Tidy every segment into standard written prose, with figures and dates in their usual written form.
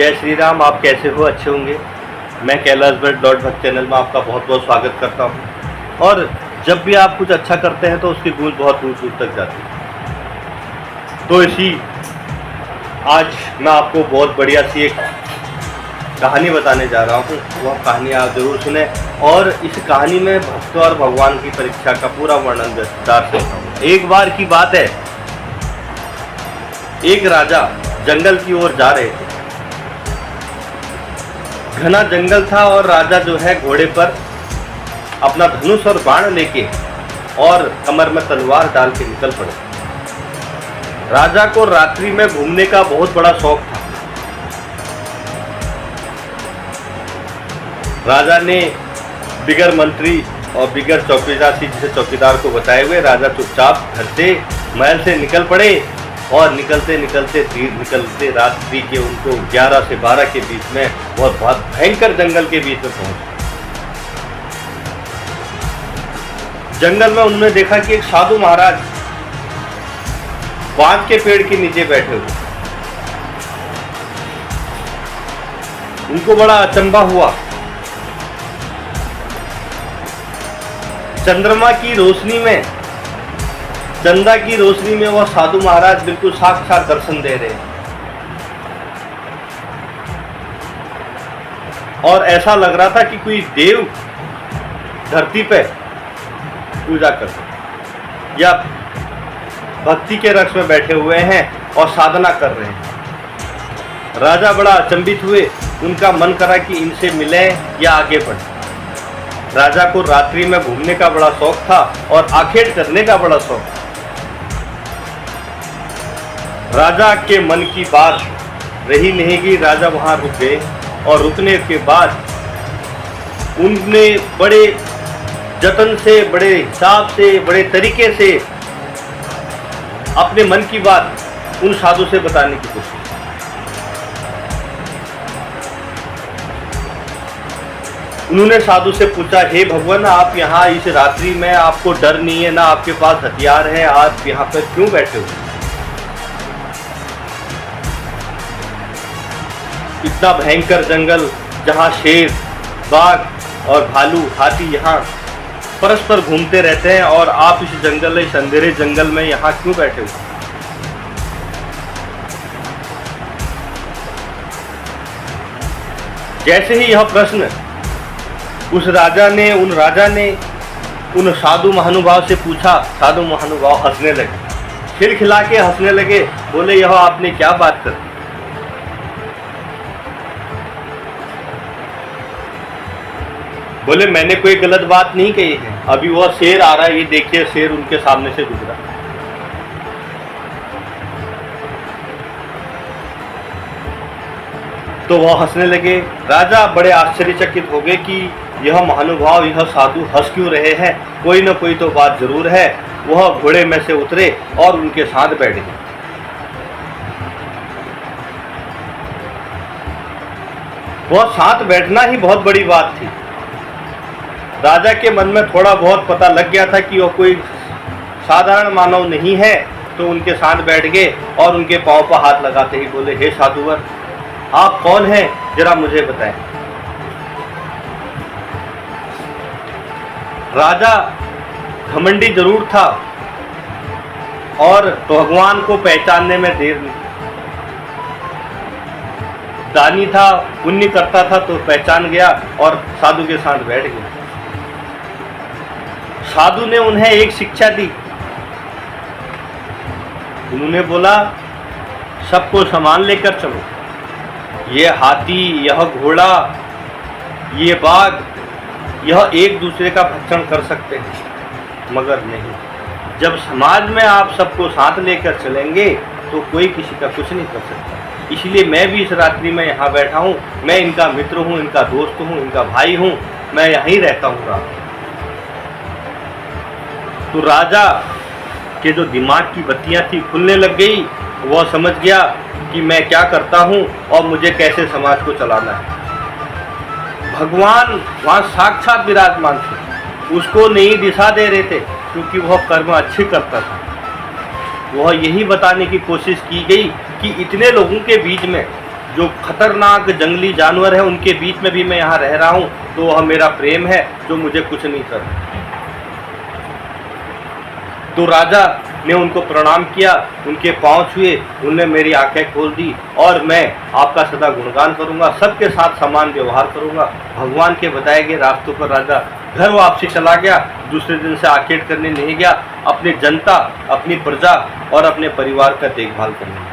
जय श्री राम। आप कैसे हो? अच्छे होंगे। मैं कैलाश भट्ट डॉट भक्त चैनल में आपका बहुत बहुत स्वागत करता हूँ। और जब भी आप कुछ अच्छा करते हैं तो उसकी गूंज बहुत दूर दूर तक जाती है। तो इसी आज मैं आपको बहुत बढ़िया सी एक कहानी बताने जा रहा हूँ। वह कहानी आप ज़रूर सुने और इस कहानी में भक्त और भगवान की परीक्षा का पूरा वर्णन विस्तार से बताऊँगा। एक बार की बात है, एक राजा जंगल की ओर जा रहे थे। घना जंगल था और राजा जो है घोड़े पर अपना धनुष और बाण लेके और कमर में तलवार डाल के निकल पड़े। राजा को रात्रि में घूमने का बहुत बड़ा शौक था। राजा ने बिगर मंत्री और बिगर चौकीदार जिसे चौकीदार को बताए हुए राजा चुपचाप घर से महल से निकल पड़े और निकलते निकलते रात्रि के उनको 11 से 12 के बीच में बहुत भयंकर जंगल के बीच में पहुंचे। जंगल में उन्होंने देखा कि एक साधु महाराज बांज के पेड़ के नीचे बैठे हुए। उनको बड़ा अचंभा हुआ। चंद्रमा की रोशनी में, चंदा की रोशनी में वह साधु महाराज बिल्कुल साक्षात दर्शन दे रहे हैं और ऐसा लग रहा था कि कोई देव धरती पे पूजा करते या भक्ति के रक्ष में बैठे हुए हैं और साधना कर रहे हैं। राजा बड़ा अचंभित हुए। उनका मन करा कि इनसे मिले या आगे बढ़े। राजा को रात्रि में घूमने का बड़ा शौक था और आखेट करने का बड़ा शौक था। राजा के मन की बात रही नहीं कि राजा वहां रुक गए और रुकने के बाद उनने बड़े जतन से, बड़े हिसाब से, बड़े तरीके से अपने मन की बात उन साधु से बताने की कोशिश। उन्होंने साधु से पूछा, हे भगवान, आप यहाँ इस रात्रि में आपको डर नहीं है, ना आपके पास हथियार है, आप यहाँ पर क्यों बैठे हो? इतना भयंकर जंगल जहाँ शेर, बाघ और भालू, हाथी यहाँ परस्पर घूमते रहते हैं और आप इस जंगल, इस अंधेरे जंगल में यहाँ क्यों बैठे हो? जैसे ही यह प्रश्न उन राजा ने उन साधु महानुभाव से पूछा, साधु महानुभाव हंसने लगे, खिलखिला के हंसने लगे। बोले, यह आपने क्या बात कर? बोले, मैंने कोई गलत बात नहीं कही है। अभी वह शेर आ रहा है, ये देखिए, शेर उनके सामने से गुजरा। तो वह हंसने लगे। राजा बड़े आश्चर्यचकित हो गए कि यह महानुभाव, यह साधु हंस क्यों रहे हैं? कोई न कोई तो बात जरूर है। वह घोड़े में से उतरे और उनके साथ बैठ गए। वह साथ बैठना ही बहुत बड़ी बात थी। राजा के मन में थोड़ा बहुत पता लग गया था कि वह कोई साधारण मानव नहीं है, तो उनके साथ बैठ गए और उनके पांव पर हाथ लगाते ही बोले, हे साधुवर, आप कौन हैं? जरा मुझे बताएं। राजा घमंडी जरूर था और भगवान को पहचानने में देर नहीं। दानी था, पुण्य करता था तो पहचान गया और साधु के साथ बैठ गया। साधु ने उन्हें एक शिक्षा दी। उन्होंने बोला, सबको सामान लेकर चलो। ये हाथी, यह घोड़ा, ये बाघ, यह एक दूसरे का भक्षण कर सकते हैं, मगर नहीं, जब समाज में आप सबको साथ लेकर चलेंगे तो कोई किसी का कुछ नहीं कर सकता। इसलिए मैं भी इस रात्रि में यहाँ बैठा हूँ। मैं इनका मित्र हूँ, इनका दोस्त हूँ, इनका भाई हूँ। मैं यहीं रहता हूँ रात। तो राजा के जो दिमाग की बत्तियाँ थी खुलने लग गई। वह समझ गया कि मैं क्या करता हूँ और मुझे कैसे समाज को चलाना है। भगवान वहाँ साक्षात विराजमान थे, उसको नई दिशा दे रहे थे क्योंकि वह कर्म अच्छे करता था। वह यही बताने की कोशिश की गई कि इतने लोगों के बीच में जो खतरनाक जंगली जानवर है उनके बीच में भी मैं यहाँ रह रहा हूँ, तो वह मेरा प्रेम है जो मुझे कुछ नहीं कर। तो राजा ने उनको प्रणाम किया, उनके पांव छुए, उनने मेरी आंखें खोल दी और मैं आपका सदा गुणगान करूंगा, सबके साथ समान व्यवहार करूंगा। भगवान के बताए गए रास्तों पर राजा घर वापसी चला गया। दूसरे दिन से आखेट करने नहीं गया, अपनी जनता, अपनी प्रजा और अपने परिवार का देखभाल करने।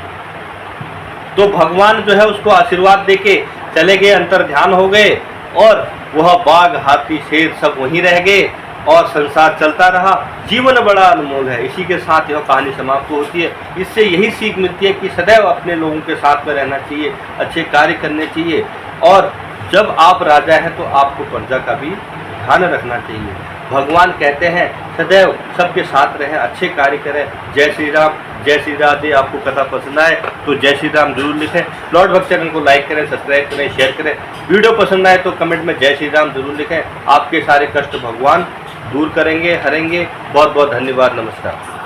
तो भगवान जो है उसको आशीर्वाद देके चले गए, अंतर ध्यान हो गए और वह बाघ, हाथी, शेर सब वहीं रह गए और संसार चलता रहा। जीवन बड़ा अनमोल है। इसी के साथ यह कहानी समाप्त होती है। इससे यही सीख मिलती है कि सदैव अपने लोगों के साथ में रहना चाहिए, अच्छे कार्य करने चाहिए और जब आप राजा हैं तो आपको प्रजा का भी ध्यान रखना चाहिए। भगवान कहते हैं सदैव सबके साथ रहें, अच्छे कार्य करें। जय श्री राम, जय श्री राधे। आपको कथा पसंद आए तो जय श्री राम जरूर लिखें। लॉर्ड भक्त चैनल को लाइक करें, सब्सक्राइब करें, शेयर करें। वीडियो पसंद आए तो कमेंट में जय श्री राम जरूर लिखें। आपके सारे कष्ट भगवान दूर करेंगे, हरेंगे। बहुत बहुत धन्यवाद। नमस्कार।